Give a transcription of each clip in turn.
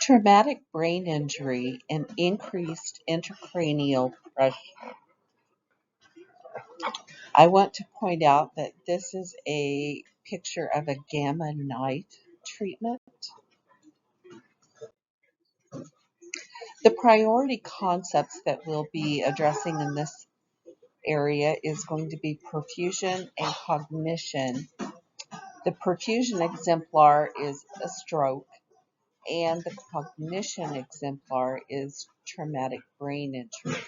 Traumatic brain injury and increased intracranial pressure. I want to point out that this is a picture of a gamma knife treatment. The priority concepts that we'll be addressing in this area is going to be perfusion and cognition. The perfusion exemplar is a stroke, and the cognition exemplar is traumatic brain injury.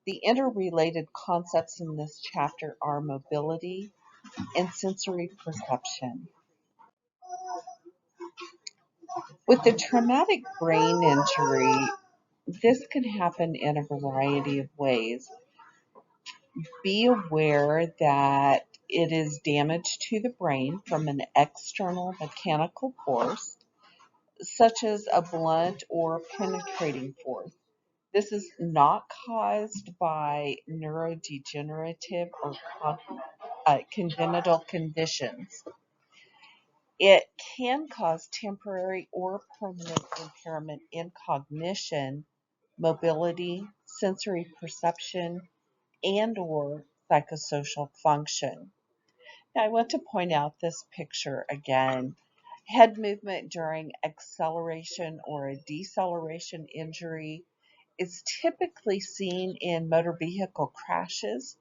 The interrelated concepts in this chapter are mobility and sensory perception. With the traumatic brain injury, this can happen in a variety of ways. Be aware that it is damage to the brain from an external mechanical force, such as a blunt or penetrating force. This is not caused by neurodegenerative or congenital conditions. It can cause temporary or permanent impairment in cognition, mobility, sensory perception, and/or psychosocial function. Now, I want to point out this picture again. Head movement during acceleration or a deceleration injury is typically seen in motor vehicle crashes.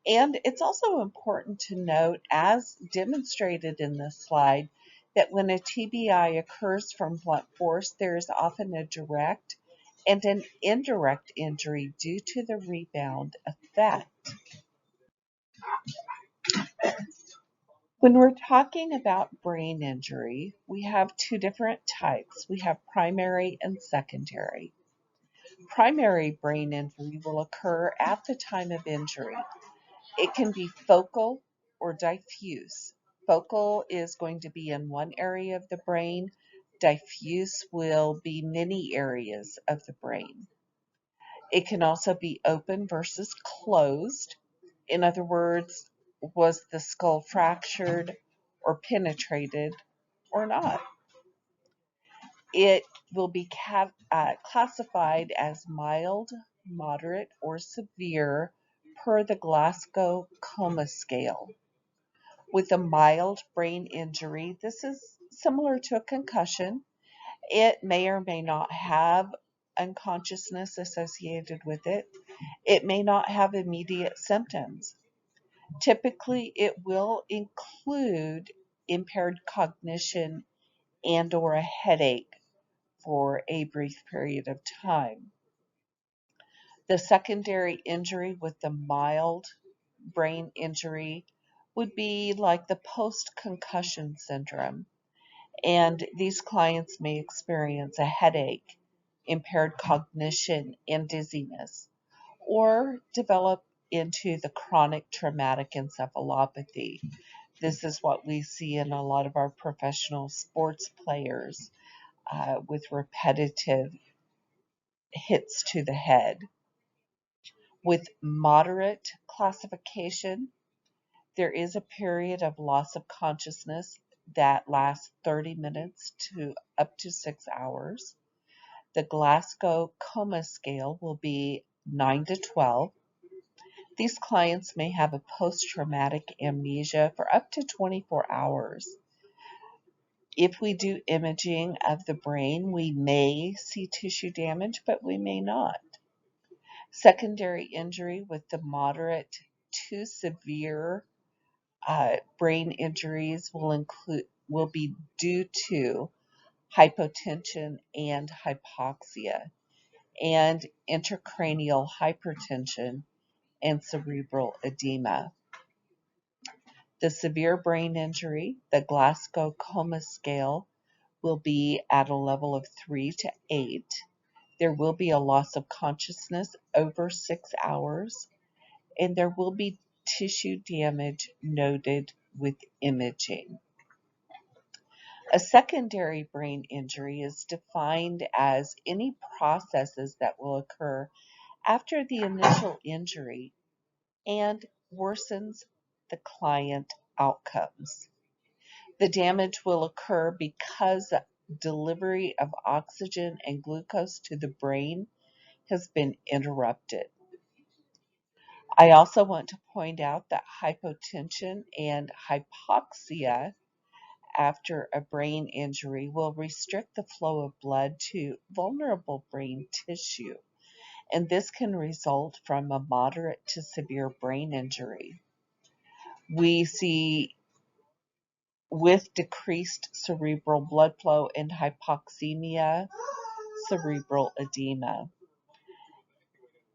And it's also important to note, as demonstrated in this slide, that when a TBI occurs from blunt force, there is often a direct and an indirect injury due to the rebound effect. When we're talking about brain injury, we have two different types. We have primary and secondary. Primary brain injury will occur at the time of injury. It can be focal or diffuse. Focal is going to be in one area of the brain. Diffuse will be many areas of the brain. It can also be open versus closed. In other words, was the skull fractured or penetrated or not? It will be classified as mild, moderate, or severe per the Glasgow Coma Scale. With a mild brain injury, this is similar to a concussion. It may or may not have unconsciousness associated with it. It may not have immediate symptoms. Typically, it will include impaired cognition and/or a headache for a brief period of time. The secondary injury with the mild brain injury would be like the post-concussion syndrome, and these clients may experience a headache, impaired cognition, and dizziness, or develop into the chronic traumatic encephalopathy. This is what we see in a lot of our professional sports players with repetitive hits to the head. With moderate classification, there is a period of loss of consciousness that lasts 30 minutes to up to 6 hours. The Glasgow Coma Scale will be 9 to 12. These clients may have a post-traumatic amnesia for up to 24 hours. If we do imaging of the brain, we may see tissue damage, but we may not. Secondary injury with the moderate to severe brain injuries will be due to hypotension and hypoxia, and intracranial hypertension and cerebral edema. The severe brain injury, the Glasgow Coma Scale, will be at a level of 3 to 8. There will be a loss of consciousness over 6 hours, and there will be tissue damage noted with imaging. A secondary brain injury is defined as any processes that will occur after the initial injury and worsens the client outcomes. The damage will occur because delivery of oxygen and glucose to the brain has been interrupted. I also want to point out that hypotension and hypoxia after a brain injury will restrict the flow of blood to vulnerable brain tissue, and this can result from a moderate to severe brain injury. We see with decreased cerebral blood flow and hypoxemia, cerebral edema.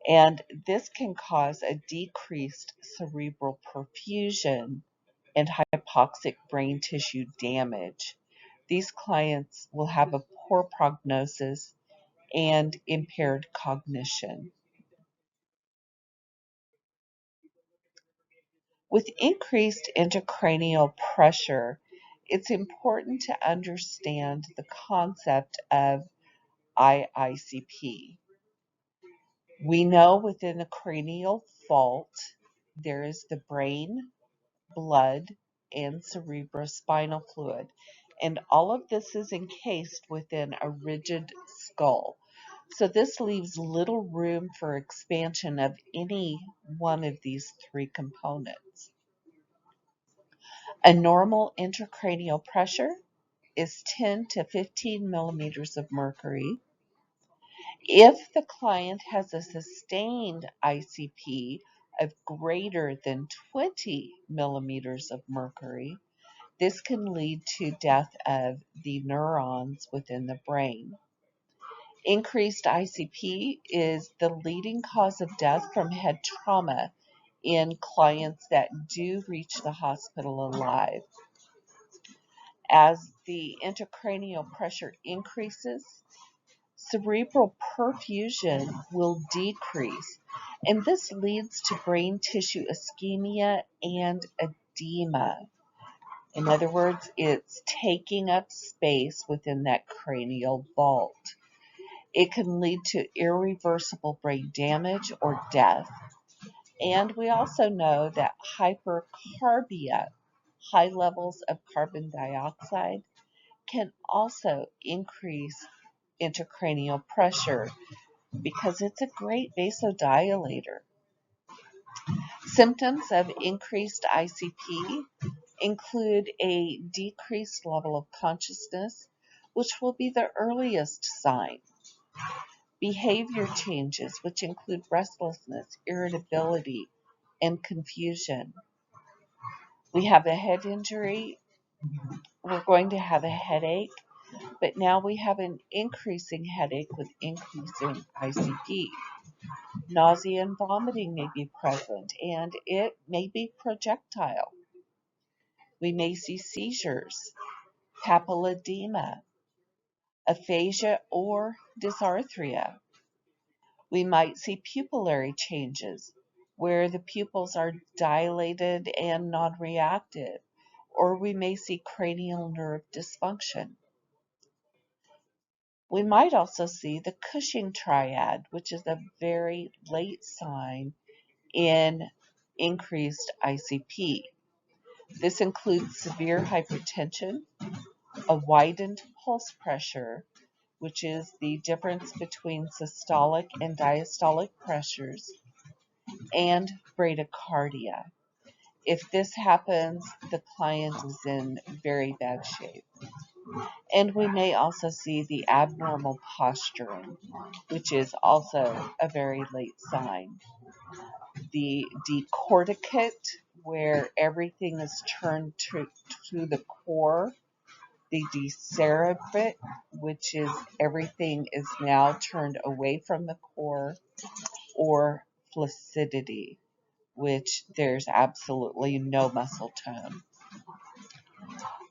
And this can cause a decreased cerebral perfusion and hypoxic brain tissue damage. These clients will have a poor prognosis and impaired cognition. With increased intracranial pressure, it's important to understand the concept of IICP. We know within a cranial fault, there is the brain, blood, and cerebrospinal fluid, and all of this is encased within a rigid skull. So this leaves little room for expansion of any one of these three components. A normal intracranial pressure is 10 to 15 millimeters of mercury. If the client has a sustained ICP of greater than 20 millimeters of mercury, this can lead to death of the neurons within the brain. Increased ICP is the leading cause of death from head trauma in clients that do reach the hospital alive. As the intracranial pressure increases, cerebral perfusion will decrease, and this leads to brain tissue ischemia and edema. In other words, it's taking up space within that cranial vault. It can lead to irreversible brain damage or death. And we also know that hypercarbia, high levels of carbon dioxide, can also increase intracranial pressure because it's a great vasodilator. Symptoms of increased ICP include a decreased level of consciousness, which will be the earliest sign. Behavior changes, which include restlessness, irritability, and confusion. We have a head injury, we're going to have a headache, but now we have an increasing headache with increasing ICP. Nausea and vomiting may be present, and it may be projectile. We may see seizures, papilledema, aphasia, or dysarthria. We might see pupillary changes, where the pupils are dilated and non-reactive, or we may see cranial nerve dysfunction. We might also see the Cushing triad, which is a very late sign in increased ICP. This includes severe hypertension, a widened pulse pressure, which is the difference between systolic and diastolic pressures, and bradycardia. If this happens, the client is in very bad shape. And we may also see the abnormal posturing, which is also a very late sign. The decorticate, where everything is turned to the core. The decerebrate, which is everything is now turned away from the core. Or flaccidity, which there's absolutely no muscle tone.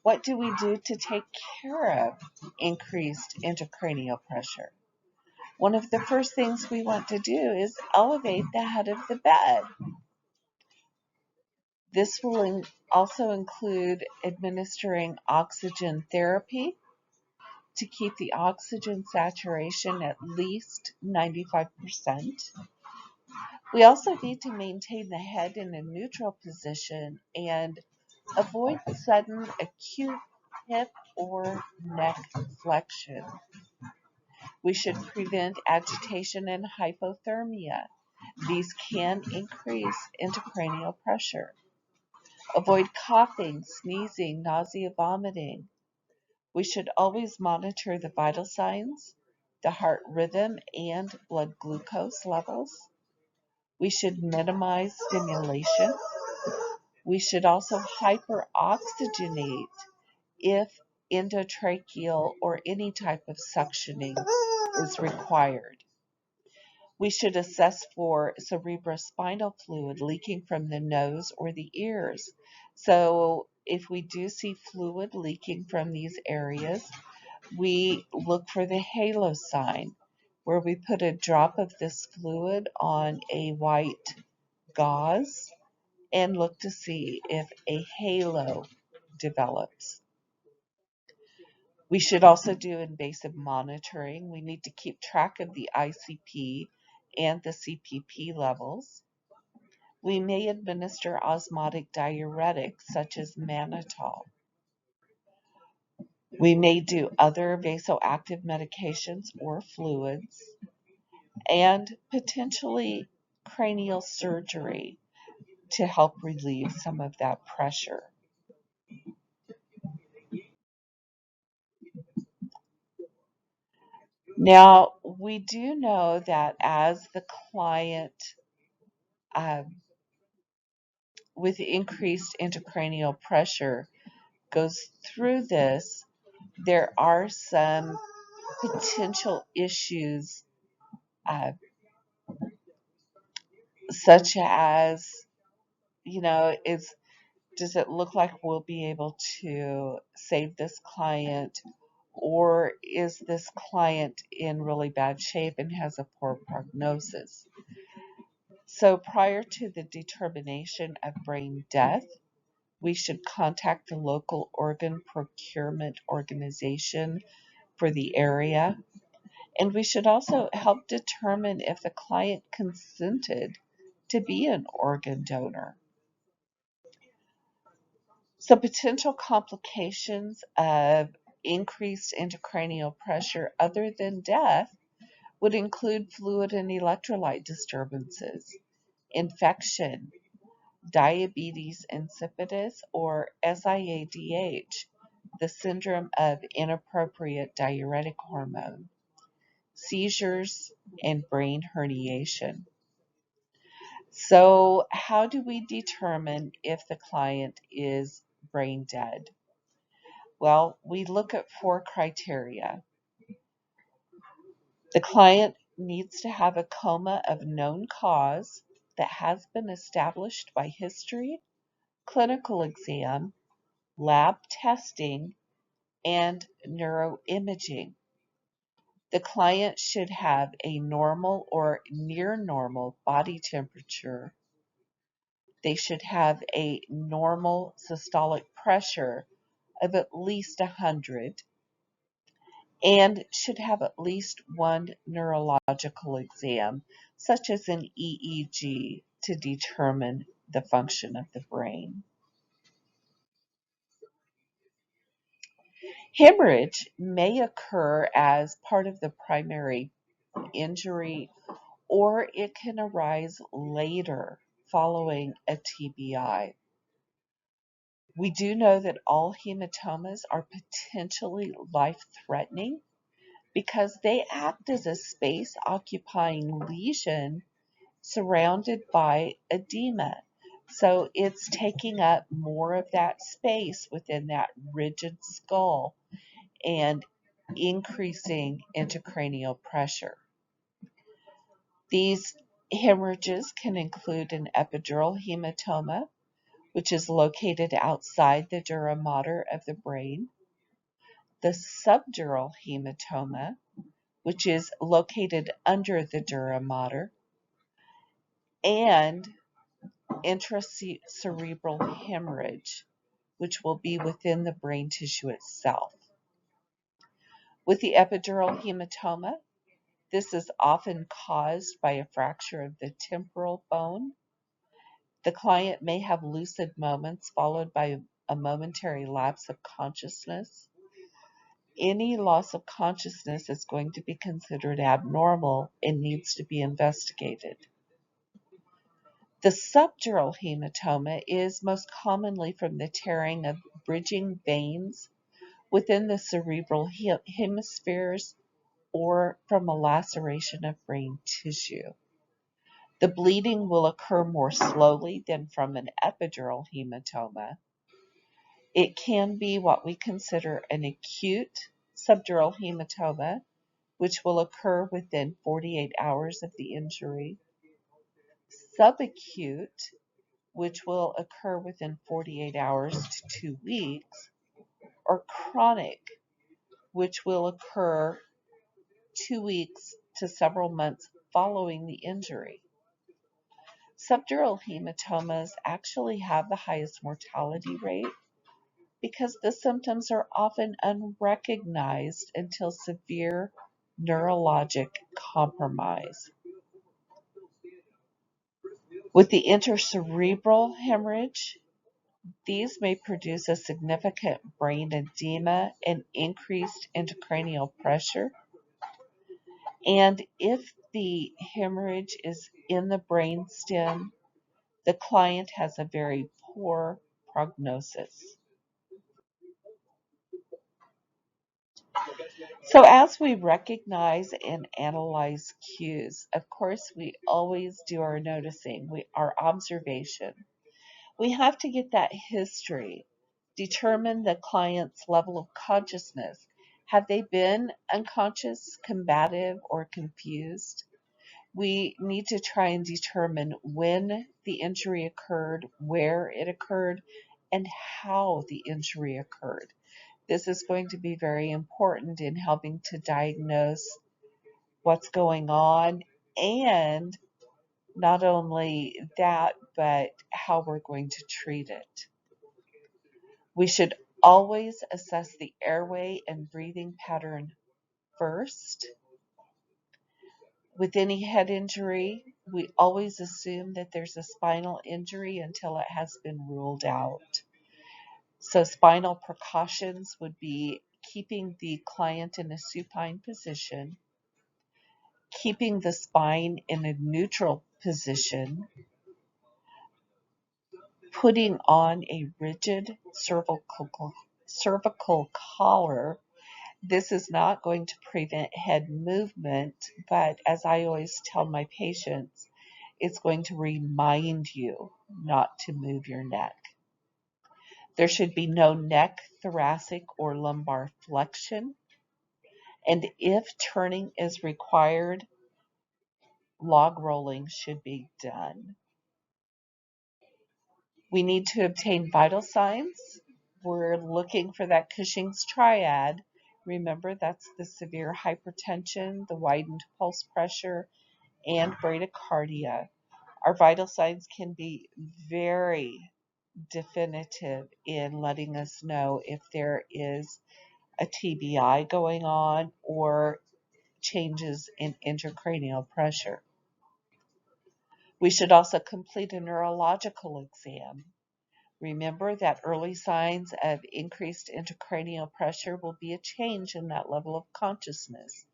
What do we do to take care of increased intracranial pressure? One of the first things we want to do is elevate the head of the bed. This will also include administering oxygen therapy to keep the oxygen saturation at least 95%. We also need to maintain the head in a neutral position and avoid sudden acute hip or neck flexion. We should prevent agitation and hypothermia. These can increase intracranial pressure. Avoid coughing, sneezing, nausea, vomiting. We should always monitor the vital signs, the heart rhythm, and blood glucose levels. We should minimize stimulation. We should also hyperoxygenate if endotracheal or any type of suctioning is required. We should assess for cerebrospinal fluid leaking from the nose or the ears. So if we do see fluid leaking from these areas, we look for the halo sign, where we put a drop of this fluid on a white gauze and look to see if a halo develops. We should also do invasive monitoring. We need to keep track of the ICP and the CPP levels. We may administer osmotic diuretics such as mannitol. We may do other vasoactive medications or fluids, and potentially cranial surgery to help relieve some of that pressure. Now, we do know that as the client um, with increased intracranial pressure goes through this, there are some potential issues, uh, such as, does it look like we'll be able to save this client, or is this client in really bad shape and has a poor prognosis? So prior to the determination of brain death, we should contact the local organ procurement organization for the area. And we should also help determine if the client consented to be an organ donor. So potential complications of increased intracranial pressure other than death would include fluid and electrolyte disturbances, infection, diabetes insipidus, or SIADH, the syndrome of inappropriate diuretic hormone, seizures, and brain herniation. So, how do we determine if the client is brain dead? Well, we look at 4 criteria. The client needs to have a coma of known cause that has been established by history, clinical exam, lab testing, and neuroimaging. The client should have a normal or near normal body temperature. They should have a normal systolic pressure of at least 100 and should have at least one neurological exam, such as an EEG, to determine the function of the brain. Hemorrhage may occur as part of the primary injury, or it can arise later following a TBI. We do know that all hematomas are potentially life-threatening because they act as a space-occupying lesion surrounded by edema. So it's taking up more of that space within that rigid skull and increasing intracranial pressure. These hemorrhages can include an epidural hematoma, which is located outside the dura mater of the brain, the subdural hematoma, which is located under the dura mater, and intracerebral hemorrhage, which will be within the brain tissue itself. With the epidural hematoma, this is often caused by a fracture of the temporal bone. The client may have lucid moments followed by a momentary lapse of consciousness. Any loss of consciousness is going to be considered abnormal and needs to be investigated. The subdural hematoma is most commonly from the tearing of bridging veins within the cerebral hemispheres or from a laceration of brain tissue. The bleeding will occur more slowly than from an epidural hematoma. It can be what we consider an acute subdural hematoma, which will occur within 48 hours of the injury, subacute, which will occur within 48 hours to 2 weeks, or chronic, which will occur 2 weeks to several months following the injury. Subdural hematomas actually have the highest mortality rate because the symptoms are often unrecognized until severe neurologic compromise. With the intercerebral hemorrhage, these may produce a significant brain edema and increased intracranial pressure. And if the hemorrhage is in the brainstem, the client has a very poor prognosis. So as we recognize and analyze cues, of course, we always do our noticing, our observation. We have to get that history, determine the client's level of consciousness. Have they been unconscious, combative, or confused? We need to try and determine when the injury occurred, where it occurred, and how the injury occurred. This is going to be very important in helping to diagnose what's going on, and not only that, but how we're going to treat it. We should always assess the airway and breathing pattern first. With any head injury, we always assume that there's a spinal injury until it has been ruled out. So spinal precautions would be keeping the client in a supine position, keeping the spine in a neutral position, putting on a rigid cervical collar. This is not going to prevent head movement, but as I always tell my patients, it's going to remind you not to move your neck. There should be no neck, thoracic, or lumbar flexion. And if turning is required, log rolling should be done. We need to obtain vital signs. We're looking for that Cushing's triad. Remember, that's the severe hypertension, the widened pulse pressure, and bradycardia. Our vital signs can be very definitive in letting us know if there is a TBI going on or changes in intracranial pressure. We should also complete a neurological exam. Remember that early signs of increased intracranial pressure will be a change in that level of consciousness.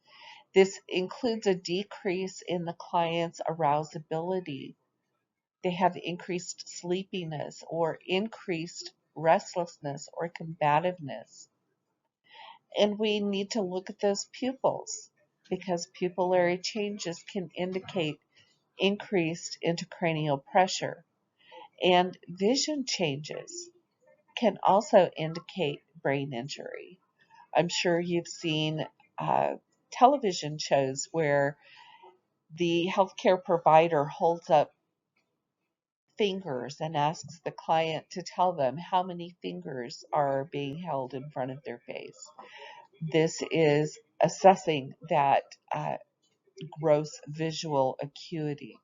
This includes a decrease in the client's arousability. They have increased sleepiness or increased restlessness or combativeness. And we need to look at those pupils because pupillary changes can indicate increased intracranial pressure. And vision changes can also indicate brain injury. I'm sure you've seen television shows where the healthcare provider holds up fingers and asks the client to tell them how many fingers are being held in front of their face. This is assessing that gross visual acuity.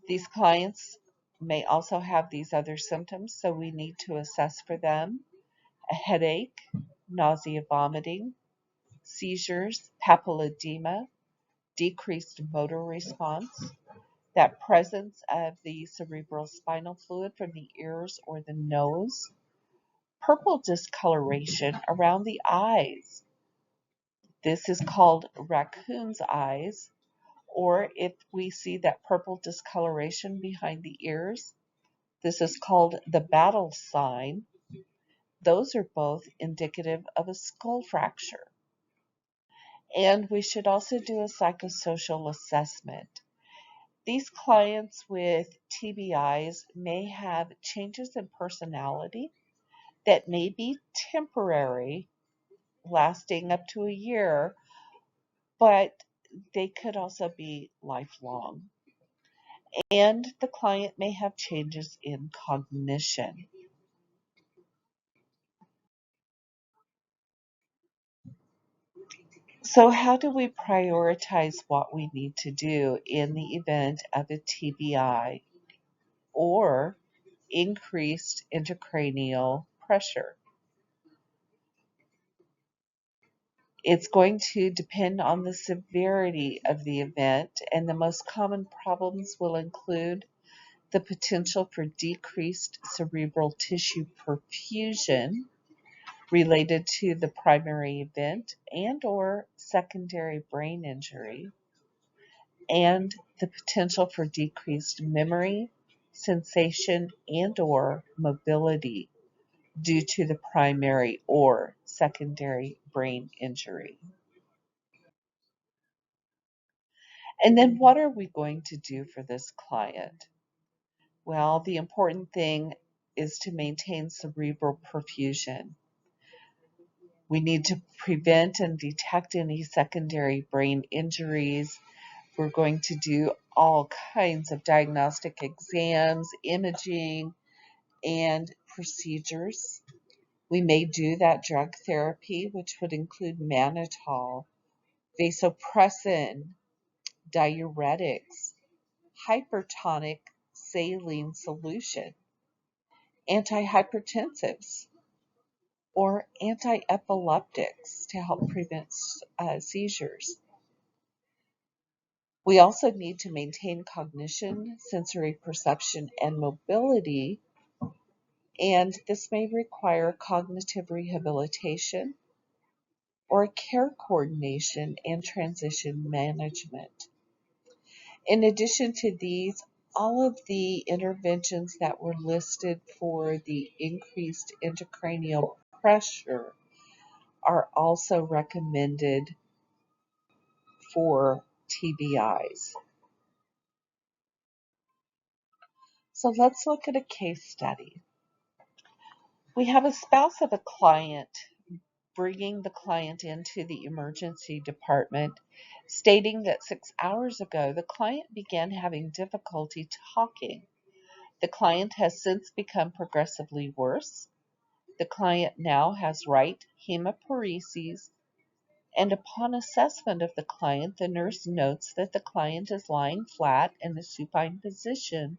These clients may also have these other symptoms, so we need to assess for them: a headache, nausea, vomiting, seizures, papilledema, decreased motor response, that presence of the cerebral spinal fluid from the ears or the nose, purple discoloration around the eyes. This is called raccoon's eyes, or if we see that purple discoloration behind the ears, this is called the battle sign. Those are both indicative of a skull fracture. And we should also do a psychosocial assessment. These clients with TBIs may have changes in personality that may be temporary, lasting up to a year, but they could also be lifelong. And the client may have changes in cognition. So, how do we prioritize what we need to do in the event of a TBI or increased intracranial pressure? It's going to depend on the severity of the event, and the most common problems will include the potential for decreased cerebral tissue perfusion related to the primary event and or secondary brain injury, and the potential for decreased memory, sensation, and or mobility due to the primary or secondary brain injury. And then what are we going to do for this client? Well, the important thing is to maintain cerebral perfusion. We need to prevent and detect any secondary brain injuries. We're going to do all kinds of diagnostic exams, imaging, and procedures. We may do that drug therapy, which would include mannitol, vasopressin, diuretics, hypertonic saline solution, antihypertensives, or antiepileptics to help prevent seizures. We also need to maintain cognition, sensory perception, and mobility, and this may require cognitive rehabilitation or care coordination and transition management. In addition to these, all of the interventions that were listed for the increased intracranial pressure are also recommended for TBIs. So let's look at a case study. We have a spouse of a client bringing the client into the emergency department, stating that 6 hours ago the client began having difficulty talking. The client has since become progressively worse. The client now has right hemiparesis, and upon assessment of the client, the nurse notes that the client is lying flat in a supine position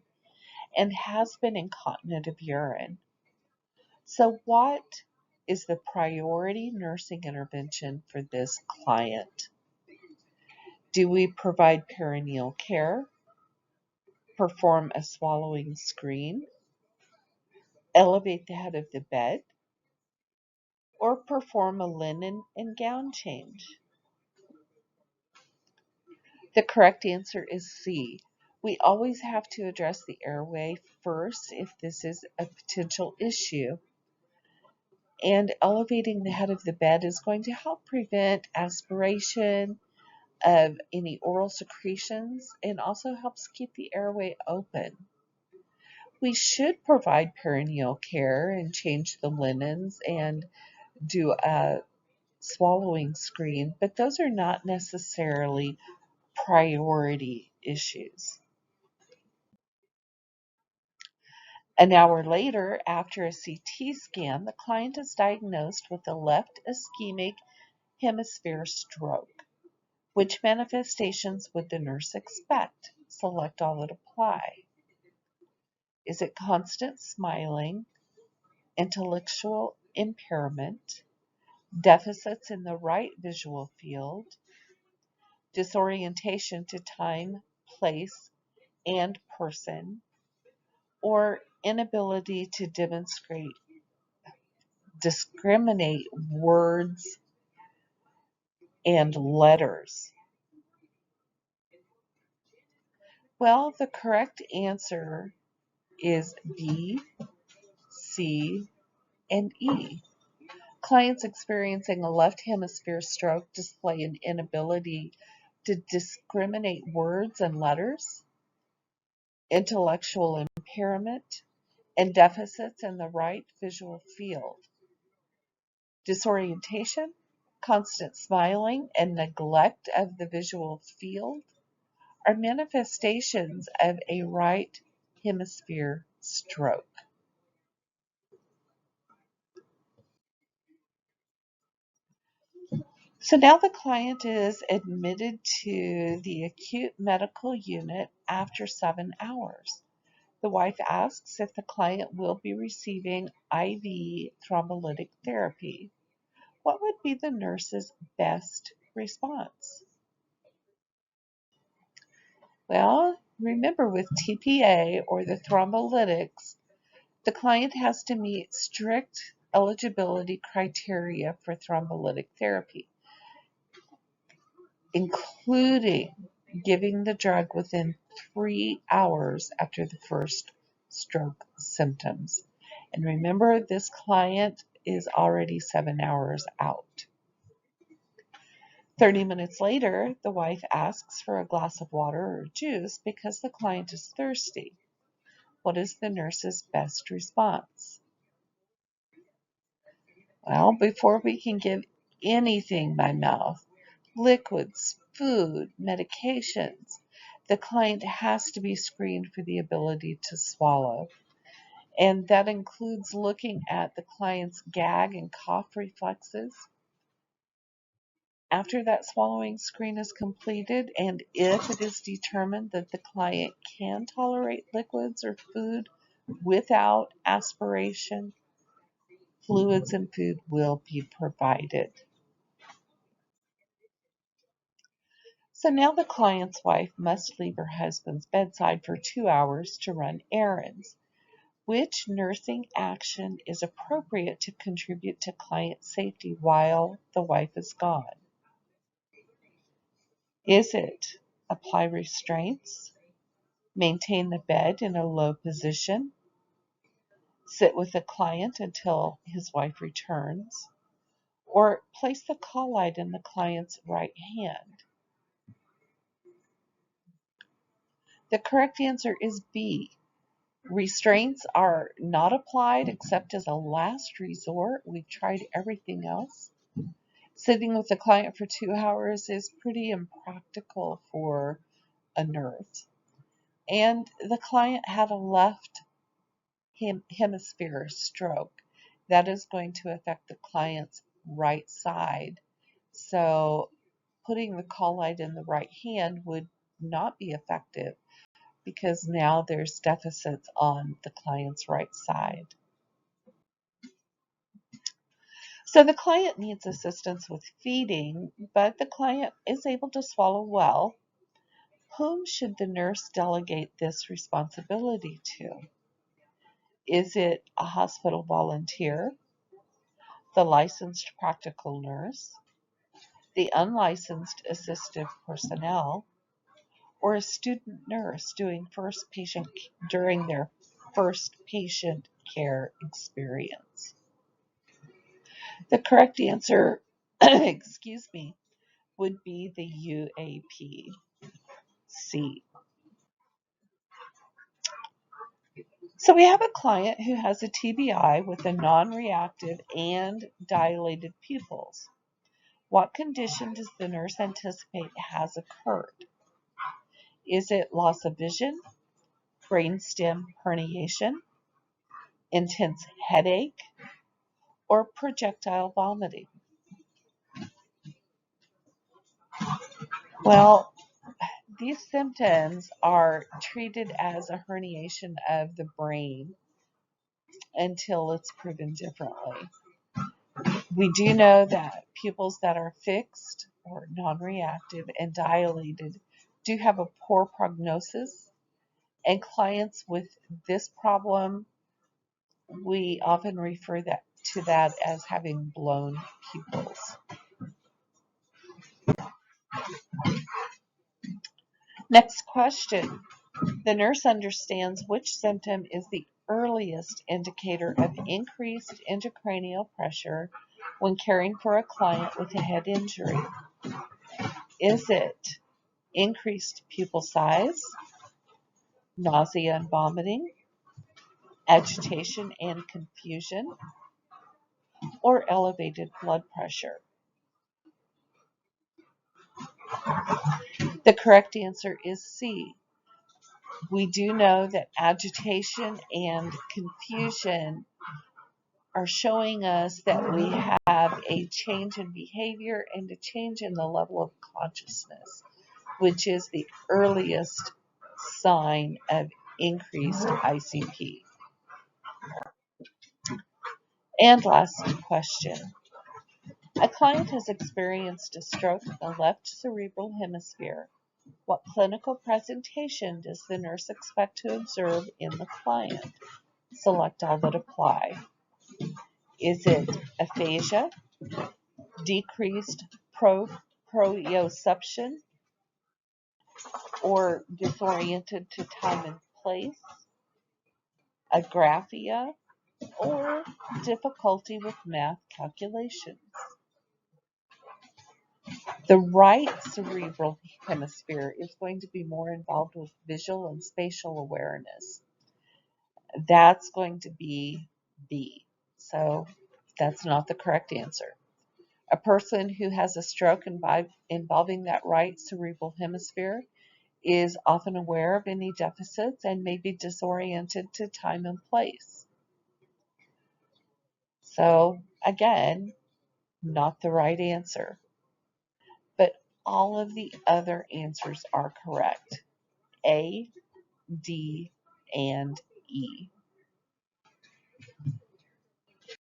and has been incontinent of urine. So, what is the priority nursing intervention for this client? Do we provide perineal care, perform a swallowing screen, elevate the head of the bed, or perform a linen and gown change? The correct answer is C. We always have to address the airway first if this is a potential issue. And elevating the head of the bed is going to help prevent aspiration of any oral secretions and also helps keep the airway open. We should provide perineal care and change the linens and do a swallowing screen, but those are not necessarily priority issues. An hour later, after a CT scan, the client is diagnosed with a left ischemic hemisphere stroke. Which manifestations would the nurse expect? Select all that apply. Is it constant smiling, intellectual impairment, deficits in the right visual field, disorientation to time, place, and person, or inability to demonstrate discriminate words and letters? Well, the correct answer is B, C, and E. Clients experiencing a left hemisphere stroke display an inability to discriminate words and letters, intellectual impairment, and deficits in the right visual field. Disorientation, constant smiling, and neglect of the visual field are manifestations of a right hemisphere stroke. So now the client is admitted to the acute medical unit after 7 hours. The wife asks if the client will be receiving IV thrombolytic therapy. What would be the nurse's best response? Well, remember with TPA or the thrombolytics, the client has to meet strict eligibility criteria for thrombolytic therapy, including giving the drug within 3 hours after the first stroke symptoms. And remember, this client is already 7 hours out. 30 minutes later, the wife asks for a glass of water or juice because the client is thirsty. What is the nurse's best response? Well, before we can give anything by mouth, liquids, food, medications, the client has to be screened for the ability to swallow. And that includes looking at the client's gag and cough reflexes. After that swallowing screen is completed, and if it is determined that the client can tolerate liquids or food without aspiration, fluids and food will be provided. So now the client's wife must leave her husband's bedside for 2 hours to run errands. Which nursing action is appropriate to contribute to client safety while the wife is gone? Is it apply restraints, maintain the bed in a low position, sit with the client until his wife returns, or place the call light in the client's right hand? The correct answer is B. Restraints are not applied except as a last resort. We've tried everything else. Sitting with the client for 2 hours is pretty impractical for a nurse. And the client had a left hemisphere stroke. That is going to affect the client's right side. So putting the call light in the right hand would not be effective because now there's deficits on the client's right side. So the client needs assistance with feeding, but the client is able to swallow well. Whom should the nurse delegate this responsibility to? Is it a hospital volunteer, the licensed practical nurse, the unlicensed assistive personnel, or a student nurse during their first patient care experience? The correct answer, excuse me, would be the UAP. C. So we have a client who has a TBI with a non-reactive and dilated pupils. What condition does the nurse anticipate has occurred? Is it loss of vision, brainstem herniation, intense headache, or projectile vomiting? Well, these symptoms are treated as a herniation of the brain until it's proven differently. We do know that pupils that are fixed or non-reactive and dilated do have a poor prognosis, and clients with this problem, we often refer to that as having blown pupils. Next question. The nurse understands which symptom is the earliest indicator of increased intracranial pressure when caring for a client with a head injury. Is it increased pupil size, nausea and vomiting, agitation and confusion, or elevated blood pressure? The correct answer is C. We do know that agitation and confusion are showing us that we have a change in behavior and a change in the level of consciousness, which is the earliest sign of increased ICP. And last question. A client has experienced a stroke in the left cerebral hemisphere. What clinical presentation does the nurse expect to observe in the client? Select all that apply. Is it aphasia, decreased proprioception, or disoriented to time and place, agraphia, or difficulty with math calculations? The right cerebral hemisphere is going to be more involved with visual and spatial awareness. That's going to be B. So that's not the correct answer. A person who has a stroke involving that right cerebral hemisphere is often aware of any deficits and may be disoriented to time and place. So again, not the right answer. But all of the other answers are correct. A, D, and E.